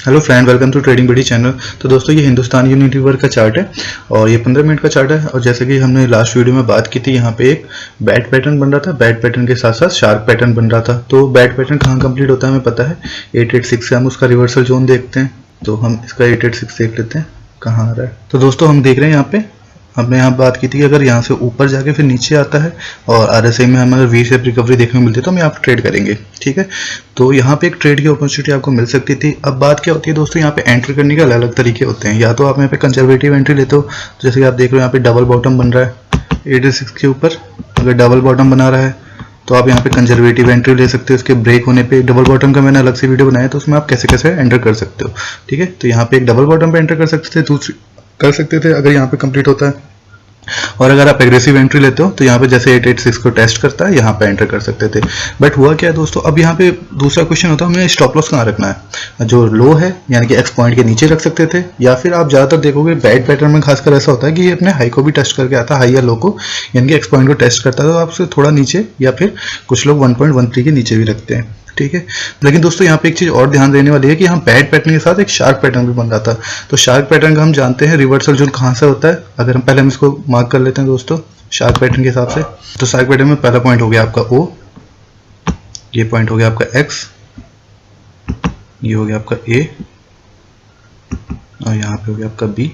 Hello friend, welcome to trading buddy channel. तो दोस्तों ये हिंदुस्तान यूनिलीवर का चार्ट है और ये 15 मिनट का चार्ट है। और जैसे कि हमने लास्ट वीडियो में बात की थी, यहाँ पे एक बैट पैटर्न बन रहा था, बैट पैटर्न के साथ साथ शार्क पैटर्न बन रहा था। तो बैट पैटर्न कहाँ कंप्लीट होता है हमें पता है, 886 से हम उसका रिवर्सल जोन देखते हैं। तो हम इसका 886 देख लेते हैं कहाँ आ रहा है। तो दोस्तों हम देख रहे हैं यहाँ पे, हमने यहाँ बात की थी कि अगर यहाँ से ऊपर जाके फिर नीचे आता है और आरएसआई में हमें अगर वी शेप रिकवरी देखने को मिलती है तो हम यहाँ पे ट्रेड करेंगे। ठीक है, तो यहाँ पे एक ट्रेड की अपॉर्चुनिटी आपको मिल सकती थी। अब बात क्या होती है दोस्तों, यहाँ पे एंट्री करने के अलग अलग तरीके होते हैं। या तो आप यहाँ पे कंजर्वेटिव एंट्री लेते हो, जैसे कि आप देख रहे हो यहाँ पे डबल बॉटम बन रहा है 86 के ऊपर। अगर डबल बॉटम बना रहा है तो आप यहाँ पे कंजर्वेटिव एंट्री ले सकते हो। इसके ब्रेक होने पे डबल बॉटम का मैंने अलग से वीडियो बनाया, तो उसमें आप कैसे कैसे एंटर कर सकते हो। ठीक है, तो यहाँ पे एक डबल बॉटम पे एंटर कर सकते थे, दूसरी कर सकते थे अगर यहाँ पे कंप्लीट होता है। और अगर आप एग्रेसिव एंट्री लेते हो तो यहाँ पे जैसे 886 को टेस्ट करता है यहाँ पे एंटर कर सकते थे। बट हुआ क्या है दोस्तों, अब यहाँ पे दूसरा क्वेश्चन होता है हमें स्टॉप लॉस कहाँ रखना है। जो लो है यानी कि एक्स पॉइंट के नीचे रख सकते थे, या फिर आप ज़्यादातर देखोगे बैट पैटर्न में खासकर ऐसा होता है कि ये अपने हाई को भी टेस्ट करके आता है, हाई या लो को, यानी कि एक्स पॉइंट को टेस्ट करता है तो आपसे थोड़ा नीचे, या फिर कुछ लोग 1.13 के नीचे भी रखते हैं। ठीक है, लेकिन दोस्तों यहाँ पे एक चीज और ध्यान देने वाली है कि यहाँ बैट पैटर्न के साथ एक शार्क पैटर्न भी बन रहा था। तो शार्क पैटर्न का हम जानते हैं रिवर्सल जोन कहाँ से होता है। अगर हम पहले इसको मार्क कर लेते हैं दोस्तों शार्क पैटर्न के हिसाब से, तो शार्क पैटर्न में पहला पॉइंट हो गया आपका O, ये पॉइंट हो गया आपका X, ये हो गया आपका A, और यहाँ पे हो गया आपका B,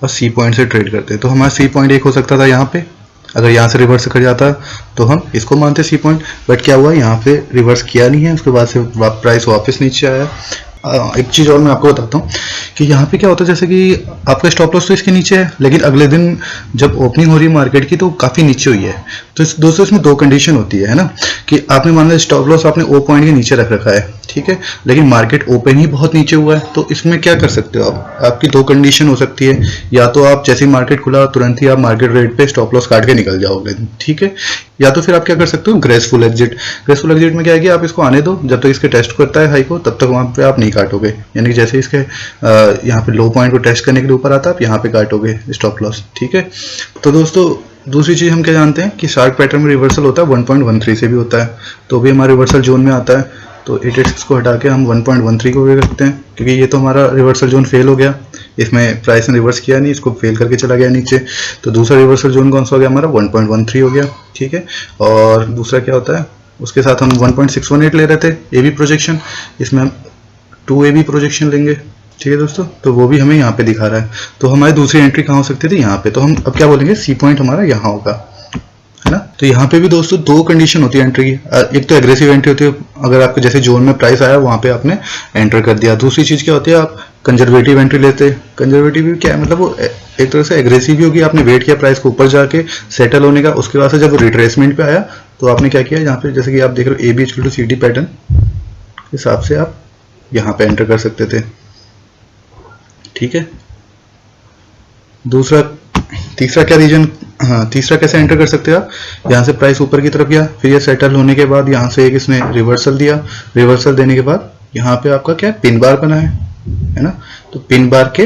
और C पॉइंट से ट्रेड करते हैं। तो हमारा C पॉइंट एक हो सकता था यहाँ पे, अगर यहाँ से रिवर्स कर जाता तो हम इसको मानते सी पॉइंट। बट क्या हुआ, यहाँ पे रिवर्स किया नहीं है, उसके बाद से प्राइस वापस नीचे आया। एक चीज़ और मैं आपको बताता हूँ कि यहाँ पे क्या होता है, जैसे कि आपका स्टॉप लॉस तो इसके नीचे है, लेकिन अगले दिन जब ओपनिंग हो रही है मार्केट की तो काफ़ी नीचे हुई है। तो दोस्तों इसमें दो कंडीशन होती है ना, कि आपने मान लिया स्टॉप लॉस आपने ओ पॉइंट के नीचे रख रखा है, ठीक है, लेकिन मार्केट ओपन ही बहुत नीचे हुआ है। तो इसमें क्या कर सकते हो आप, आपकी दो कंडीशन हो सकती है। या तो आप जैसे ही मार्केट खुला तुरंत ही आप मार्केट रेट पे स्टॉप लॉस काट के निकल जाओगे, ठीक है, या तो फिर आप क्या कर सकते हो, ग्रेसफुल एग्जिट। ग्रेसफुल एग्जिट में क्या है कि आप इसको आने दो, जब तक इसके टेस्ट करता है हाई को तब तक वहां पे आप नहीं काटोगे। यानी कि जैसे इसके यहाँ पे लो पॉइंट को टेस्ट करने के लिए ऊपर आता है, आप यहाँ पे काटोगे स्टॉप लॉस। ठीक है, तो दोस्तों दूसरी चीज हम क्या जानते हैं कि शार्क पैटर्न में रिवर्सल होता है 1.13 से भी होता है, तो भी हमारा रिवर्सल जोन में आता है। तो 886 को हटा के हम 1.13 को भी रखते हैं, क्योंकि ये तो हमारा रिवर्सल जोन फेल हो गया, इसमें प्राइस ने रिवर्स किया नहीं, इसको फेल करके चला गया नीचे। तो दूसरा रिवर्सल जोन कौन सा हो गया हमारा, 1.13 हो गया। ठीक है, और दूसरा क्या होता है, उसके साथ हम 1.618 ले रहे थे ए बी प्रोजेक्शन, इसमें हम 2 AB प्रोजेक्शन लेंगे। ठीक है दोस्तों, तो वो भी हमें यहाँ पे दिखा रहा है। तो हमारी दूसरी एंट्री कहाँ हो सकती थी, यहाँ पे। तो हम अब क्या बोलेंगे, सी पॉइंट हमारा यहाँ होगा, है ना। तो यहाँ पे भी दोस्तों दो कंडीशन होती है एंट्री की। एक तो एग्रेसिव एंट्री होती है, अगर आपके जैसे जोन में प्राइस आया वहां पे आपने एंटर कर दिया। दूसरी चीज क्या होती है, आप कंजर्वेटिव एंट्री लेते हैं। कंजर्वेटिव भी क्या है, मतलब वो एक तरह से एग्रेसिव भी होगी, आपने वेट किया प्राइस को ऊपर जाके सेटल होने का, उसके बाद से जब रिट्रेसमेंट पे आया तो आपने क्या किया, यहाँ पे जैसे कि आप देख रहे हो AB = CD पैटर्न के हिसाब से आप यहाँ पे एंटर कर सकते थे। ठीक है, तीसरा क्या रीजन, हाँ तीसरा कैसे एंटर कर सकते हैं आप, यहाँ से प्राइस ऊपर की तरफ गया, फिर ये सेटल होने के बाद यहाँ से एक इसने रिवर्सल दिया, रिवर्सल देने के बाद यहाँ पे आपका क्या पिन बार बना है ना। तो पिन बार के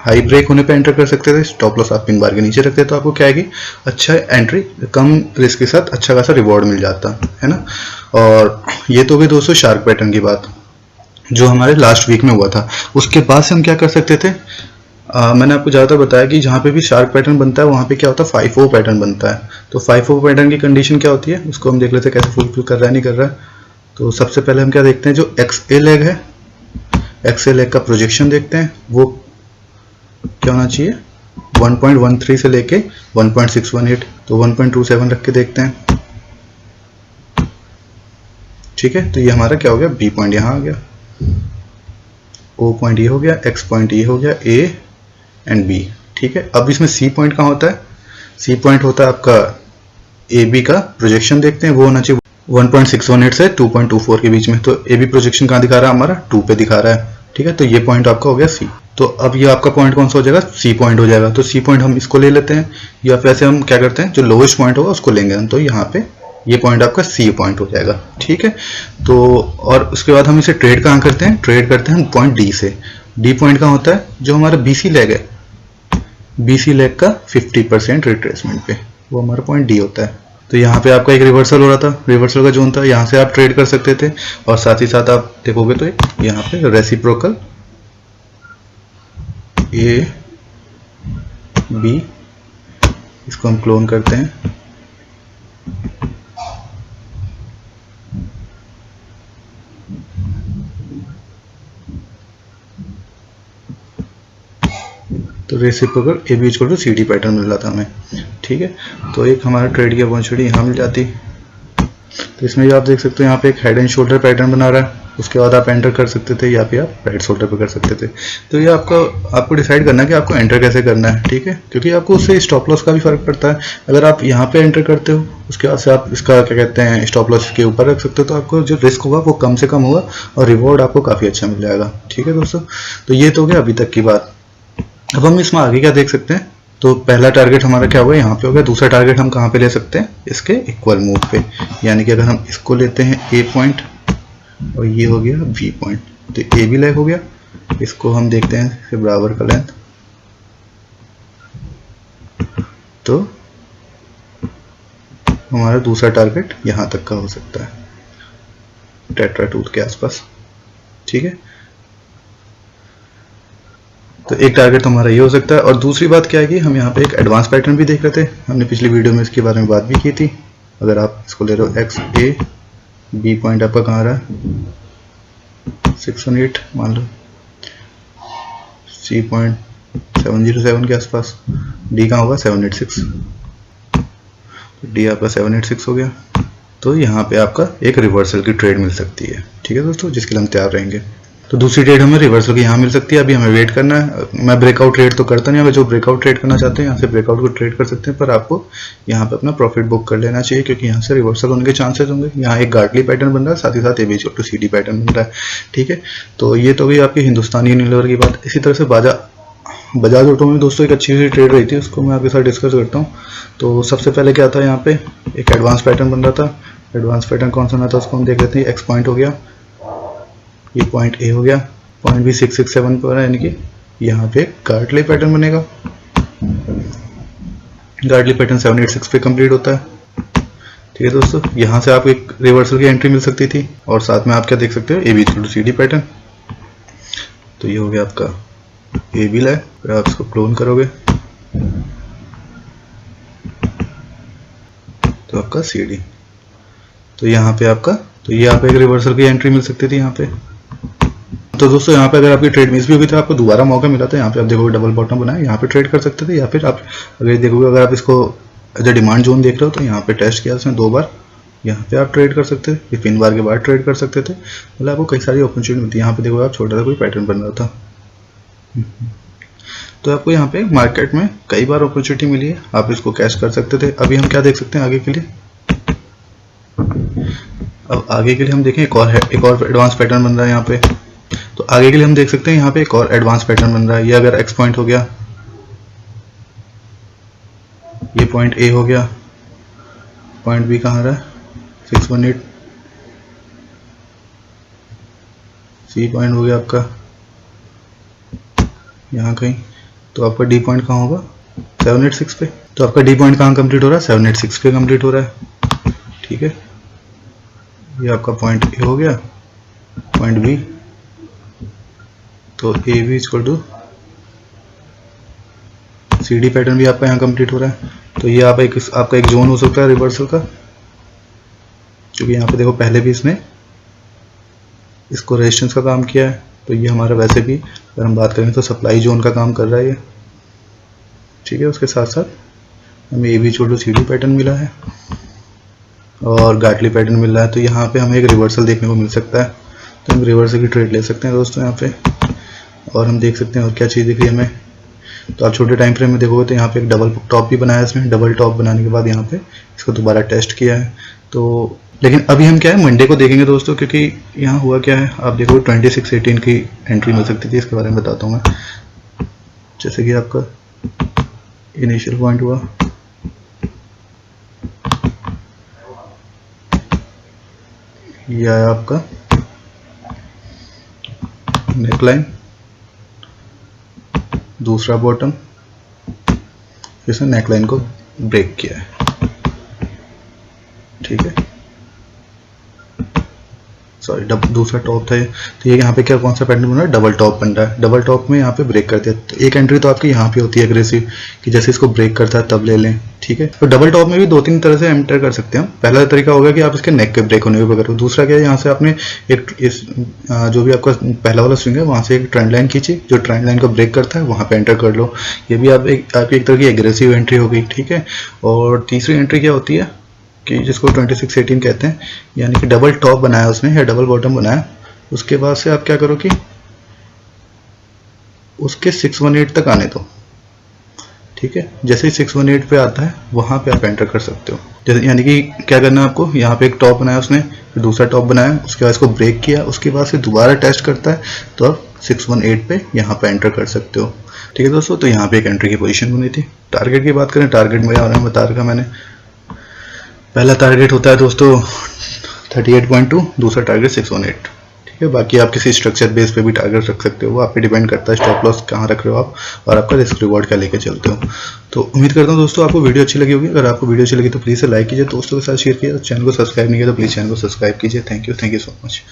हाई ब्रेक होने पे एंटर कर सकते थे, स्टॉप लॉस आप पिन बार के नीचे रखते तो आपको क्या है कि अच्छा एंट्री, कम रिस्क के साथ अच्छा खासा रिवॉर्ड मिल जाता है ना। और ये तो भी दोस्तों शार्क पैटर्न की बात जो हमारे लास्ट वीक में हुआ था। उसके बाद से हम क्या कर सकते थे, मैंने आपको ज़्यादातर बताया कि जहाँ पे भी शार्क पैटर्न बनता है वहाँ पे क्या होता है, 5O पैटर्न बनता है। तो 5O पैटर्न की कंडीशन क्या होती है उसको हम देख लेते हैं कैसे फुलफिल कर रहा है नहीं कर रहा है। तो सबसे पहले हम क्या देखते हैं, जो XA लेग है, XA लेग का प्रोजेक्शन देखते हैं, वो क्या होना चाहिए 1.13 से लेके 1.618, तो 1.27 रख के देखते हैं। ठीक है, तो ये हमारा क्या हो गया, B पॉइंट यहाँ आ गया, O पॉइंट ये हो गया, X पॉइंट ये हो गया, A एंड B। ठीक है, अब इसमें C पॉइंट कहाँ होता है, C पॉइंट होता है आपका AB का प्रोजेक्शन देखते हैं, वो होना चाहिए 1.618 से 2.24 के बीच में। तो AB प्रोजेक्शन कहाँ दिखा रहा है हमारा, 2 पे दिखा रहा है। ठीक है, तो ये पॉइंट आपका हो गया C। तो अब ये आपका पॉइंट कौन सा हो जाएगा, C पॉइंट हो जाएगा। तो C पॉइंट हम इसको ले लेते हैं, या फिर ऐसे हम क्या करते हैं जो लोवेस्ट पॉइंट होगा उसको लेंगे हम। तो यहाँ पे ये पॉइंट आपका C पॉइंट हो जाएगा। ठीक है, तो और उसके बाद हम इसे ट्रेड कहाँ करते हैं, ट्रेड करते हैं पॉइंट D से। D पॉइंट कहाँ होता है, जो हमारा BC लेग है, BC लेग का 50% रिट्रेसमेंट पे, वो हमारा पॉइंट D होता है। तो यहाँ पे आपका एक रिवर्सल हो रहा था, रिवर्सल का जोन था, यहाँ से आप ट्रेड कर सकते थे। और साथ ही साथ आप देखोगे तो यहाँ पे रेसिप्रोकल ए बी, इसको हम क्लोन करते हैं, तो reciprocal A B equal to C D pattern मिल रहा था हमें। ठीक है, तो एक हमारा ट्रेड की अपॉर्चुनिटी यहाँ मिल जाती। तो इसमें भी आप देख सकते हो यहाँ पे एक हेड एंड शोल्डर पैटर्न बना रहा है, उसके बाद आप एंटर कर सकते थे या फिर आप राइट शोल्डर पे कर सकते थे। तो ये आपको डिसाइड करना है कि आपको एंटर कैसे करना है। ठीक है, क्योंकि आपको उससे स्टॉप लॉस का भी फर्क पड़ता है। अगर आप यहाँ पे एंटर करते हो, उसके बाद से आप इसका क्या कहते हैं स्टॉप लॉस के ऊपर रख सकते हो, तो आपको जो रिस्क होगा वो कम से कम होगा और रिवॉर्ड आपको काफ़ी अच्छा मिल जाएगा। ठीक है दोस्तों, तो ये तो हो गया अभी तक की बात। अब हम इसमें आगे क्या देख सकते हैं, तो पहला टारगेट हमारा क्या होगा, यहाँ पे हो गया। दूसरा टारगेट हम कहाँ पे ले सकते हैं, इसके इक्वल मूव पे, यानी कि अगर हम इसको लेते हैं ए पॉइंट और ये हो गया बी पॉइंट, तो ए भी लेग हो गया। इसको हम देखते हैं बराबर का लेंथ, तो हमारा दूसरा टारगेट यहाँ तक का हो सकता है, टेट्रा टूथ के आसपास। ठीक है, तो एक टारगेट हमारा ये हो सकता है। और दूसरी बात क्या है कि हम यहाँ पे एक एडवांस पैटर्न भी देख रहे थे, हमने पिछली वीडियो में इसके बारे में बात भी की थी। अगर आप इसको ले रहे हो एक्स ए बी पॉइंट आपका कहाँ रहा है 618 मान लो, सी पॉइंट 707 के आसपास, डी कहाँ होगा 786, डी आपका 786 हो गया। तो यहाँ पे आपका एक रिवर्सल की ट्रेड मिल सकती है। ठीक है दोस्तों, जिसके लिए हम तैयार रहेंगे। तो दूसरी ट्रेड हमें रिवर्सल की यहाँ मिल सकती है। अभी हमें वेट करना है। मैं ब्रेकआउट ट्रेड तो करता नहीं, अगर जो ब्रेकआउट ट्रेड करना चाहते हैं यहाँ से ब्रेकआउट को ट्रेड कर सकते हैं, पर आपको यहाँ पे अपना प्रॉफिट बुक कर लेना चाहिए, क्योंकि यहाँ से रिवर्सल होने के चांसेस होंगे। यहाँ एक गार्टली पैटर्न बन रहा है, साथ ही साथ A B equal to C D pattern बन रहा है। ठीक है, तो ये तो गई आपकी हिंदुस्तानी यूनिलीवर की बात। इसी तरह से बजाज ऑटो में दोस्तों एक अच्छी सी ट्रेड रही थी, उसको मैं आपके साथ डिस्कस करता हूँ। तो सबसे पहले क्या था, यहाँ पे एक एडवांस पैटर्न बन रहा था। एडवांस पैटर्न कौन सा बना था उसको हम देख लेते हैं। एक्स पॉइंट हो गया, ये पॉइंट ए हो गया, पॉइंट भी 667 पर है, यानी कि यहाँ पे गार्टली पैटर्न बनेगा। गार्टली पैटर्न 786 पे कंप्लीट होता है। ठीक है दोस्तों, यहाँ से आपको एक रिवर्सल की एंट्री मिल सकती थी, और साथ में आप क्या देख सकते हो, A B equal to C D pattern. तो ये हो गया आपका ए बी लाइन, फिर आप इसको क्लोन करोगे तो आपका सी डी। तो यहाँ पे आपका, तो ये आपको एक रिवर्सल की एंट्री मिल सकती थी यहाँ पे। तो दोस्तों यहाँ पे अगर आपकी ट्रेड मिस भी होगी तो आपको दोबारा मौका मिला था। यहाँ पे आप देखोगे डबल बॉटम बना है, यहाँ पे ट्रेड कर सकते थे, या फिर आप अगर देखोगे, अगर आप इसको एज अ डिमांड जोन देख रहे हो तो यहाँ पे टेस्ट किया उसने 2 बार, यहाँ पे आप ट्रेड कर सकते थे, 3 बार के बाद ट्रेड कर सकते थे। मतलब आपको कई सारी अपॉर्चुनिटी मिलती है। यहाँ पे देखो आप छोटा सा कोई पैटर्न बन रहा था, तो आपको यहाँ पे मार्केट में कई बार अपॉर्चुनिटी मिली है, आप इसको कैश कर सकते थे। अभी हम क्या देख सकते हैं आगे के लिए, अब आगे के लिए हम देखें एक और एडवांस पैटर्न बन रहा है यहाँ पे। तो आगे के लिए हम देख सकते हैं यहाँ पे एक और एडवांस पैटर्न बन रहा है। ये अगर एक्स पॉइंट हो गया, ये पॉइंट ए हो गया, पॉइंट बी कहाँ रहा है 618, सी पॉइंट हो गया आपका यहाँ कहीं, तो आपका डी पॉइंट कहाँ होगा 786 पे। तो आपका डी पॉइंट कहाँ कंप्लीट हो रहा है 786 पे कंप्लीट हो रहा है। ठीक है, ये आपका पॉइंट ए हो गया, पॉइंट बी, तो A B equal to C D pattern भी आपका यहाँ कंप्लीट हो रहा है। तो ये आपका एक जोन हो सकता है रिवर्सल का, क्योंकि यहाँ पे देखो पहले भी इसने इसको रेजिस्टेंस का काम किया है। तो ये हमारा वैसे भी अगर हम बात करें तो सप्लाई जोन का काम कर रहा है ये। ठीक है, उसके साथ साथ हमें A B equal to C D pattern मिला है और गार्टली पैटर्न मिल रहा है। तो यहाँ पे हमें एक रिवर्सल देखने को मिल सकता है, तो हम रिवर्सल की ट्रेड ले सकते हैं दोस्तों यहाँ पे। और हम देख सकते हैं और क्या चीज़ दिख रही है हमें, तो आप छोटे टाइम फ्रेम में देखोगे तो यहाँ पे एक डबल टॉप भी बनाया है इसमें। डबल टॉप बनाने के बाद यहाँ पे इसको दोबारा टेस्ट किया है। तो लेकिन अभी हम क्या है मंडे को देखेंगे दोस्तों, क्योंकि यहाँ हुआ क्या है, आप देखोगे 2618 की एंट्री मिल सकती थी, इसके बारे में बताता हूँ मैं। जैसे कि आपका इनिशियल पॉइंट हुआ, ये आया आपका नेकलाइन, दूसरा बॉटम, इसने नेकलाइन को ब्रेक किया है। ठीक है, सॉरी दूसरा टॉप था ये। तो ये यहाँ पे क्या कौन सा पैटर्न बन रहा है, डबल टॉप बन रहा है। डबल टॉप में यहाँ पे ब्रेक करते हैं तो एक एंट्री तो आपकी यहाँ पे होती है एग्रेसिव कि जैसे इसको ब्रेक करता है तब ले लें, ठीक है। तो डबल टॉप में भी 2-3 तरह से एंटर कर सकते हैं हम। पहला तरीका होगा कि आप इसके नेक के ब्रेक होने पे करो। दूसरा क्या है, यहाँ से आपने एक इस जो भी आपका पहला वाला स्विंग है वहाँ से एक ट्रेंड लाइन खींची, जो ट्रेंड लाइन को ब्रेक करता है वहाँ पे एंटर कर लो। ये भी आपकी एक तरह की एग्रेसिव एंट्री हो गई, ठीक है। और तीसरी एंट्री क्या होती है कि जिसको 26-18 कहते हैं, यानी कि डबल टॉप बनाया उसने या डबल बॉटम बनाया, उसके बाद से आप क्या करो कि उसके 618 तक आने दो, ठीक है। जैसे ही 618 पे आता है वहां पे आप एंटर कर सकते हो। जैसे यानी कि क्या करना है आपको, यहाँ पे एक टॉप बनाया उसने, फिर दूसरा टॉप बनाया, उसके बाद इसको ब्रेक किया, उसके बाद से दोबारा टेस्ट करता है तो आप 618 पे यहाँ पे एंटर कर सकते हो, ठीक है दोस्तों। तो यहाँ पे एक एंट्री की पोजीशन बनी थी। टारगेट की बात करें, टारगेट में बता रखा मैंने, पहला टारगेट होता है दोस्तों 38.2, दूसरा टारगेट 618, ठीक है। बाकी आप किसी स्ट्रक्चर बेस पे भी टारगेट रख सकते हो, वो आप पे डिपेंड करता है स्टॉप लॉस कहाँ रख रहे हो आप और आपका रिस्क रिवॉर्ड क्या लेके चलते हो। तो उम्मीद करता हूँ दोस्तों आपको वीडियो अच्छी लगी होगी। अगर आपको वीडियो अच्छी लगी तो प्लीज़ लाइक कीजिए, दोस्तों के साथ शेयर कीजिए, चैनल को सब्सक्राइब नहीं किया तो प्लीज़ चैनल को सब्सक्राइब कीजिए। Thank you so much.